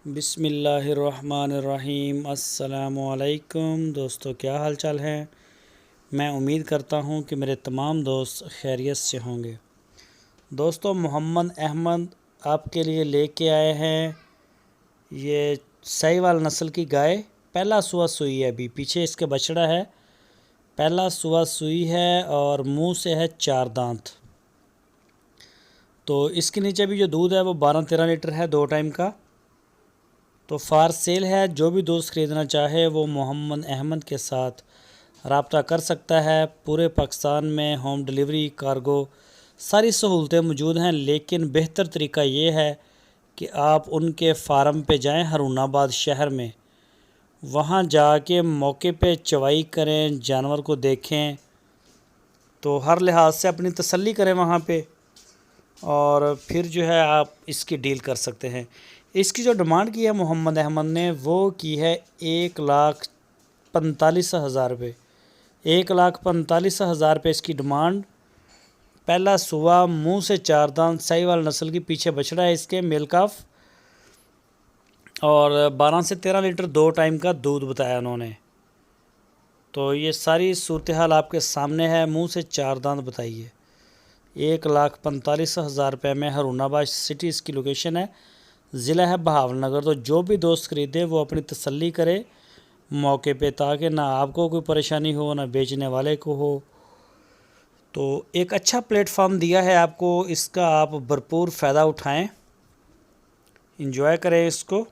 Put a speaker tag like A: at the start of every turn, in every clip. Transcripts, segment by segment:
A: बिस्मिल्लाहिर्रहमानिर्रहीम। अस्सलामुअलैकुम दोस्तों, क्या हाल चाल है। मैं उम्मीद करता हूँ कि मेरे तमाम दोस्त खैरियत से होंगे। दोस्तों, मोहम्मद अहमद आपके लिए लेके आए हैं ये साहिवाल नस्ल की गाय। पहला सुआ सुई है, अभी पीछे इसके बछड़ा है। पहला सुआ सुई है और मुंह से है 4 दांत। तो इसके नीचे भी जो दूध है वो 12-13 लीटर है, 2 टाइम का। तो फार सेल है। जो भी दोस्त ख़रीदना चाहे वो मोहम्मद अहमद के साथ रब्ता कर सकता है। पूरे पाकिस्तान में होम डिलीवरी, कार्गो, सारी सहूलतें मौजूद हैं। लेकिन बेहतर तरीका ये है कि आप उनके फार्म पे जाएं हारूनाबाद शहर में। वहाँ जाके मौके पे चवाई करें, जानवर को देखें, तो हर लिहाज से अपनी तसल्ली करें वहाँ पे, और फिर जो है आप इसकी डील कर सकते हैं। इसकी जो डिमांड की है मोहम्मद अहमद ने, वो की है 1,45,000 रुपये। 1,45,000 रुपये इसकी डिमांड। पहला सुबह, मुंह से 4 दांत, साहिवाल नस्ल की, पीछे बछड़ा है इसके, मेल काफ, और 12 से 13 लीटर 2 टाइम का दूध बताया उन्होंने। तो ये सारी सूरत हाल आपके सामने है। मुंह से 4 दांत बताइए। 1,45,000 रुपये में हारूनाबाद सिटी इसकी लोकेशन है, ज़िला है बहावलनगर। तो जो भी दोस्त ख़रीदे वो अपनी तसल्ली करे मौके पे, ताकि ना आपको कोई परेशानी हो ना बेचने वाले को हो। तो एक अच्छा प्लेटफॉर्म दिया है आपको, इसका आप भरपूर फ़ायदा उठाएं, इंजॉय करें इसको।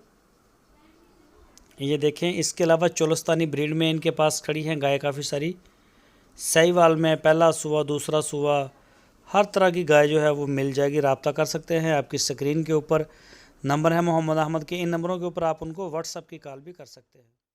A: ये देखें, इसके अलावा चोलस्तानी ब्रीड में इनके पास खड़ी हैं गाय काफ़ी सारी। साहिवाल में पहला सुबह, दूसरा सुबह, हर तरह की गाय जो है वो मिल जाएगी। रब्ता कर सकते हैं। आपकी स्क्रीन के ऊपर नंबर है मोहम्मद अहमद के। इन नंबरों के ऊपर आप उनको व्हाट्सएप की कॉल भी कर सकते हैं।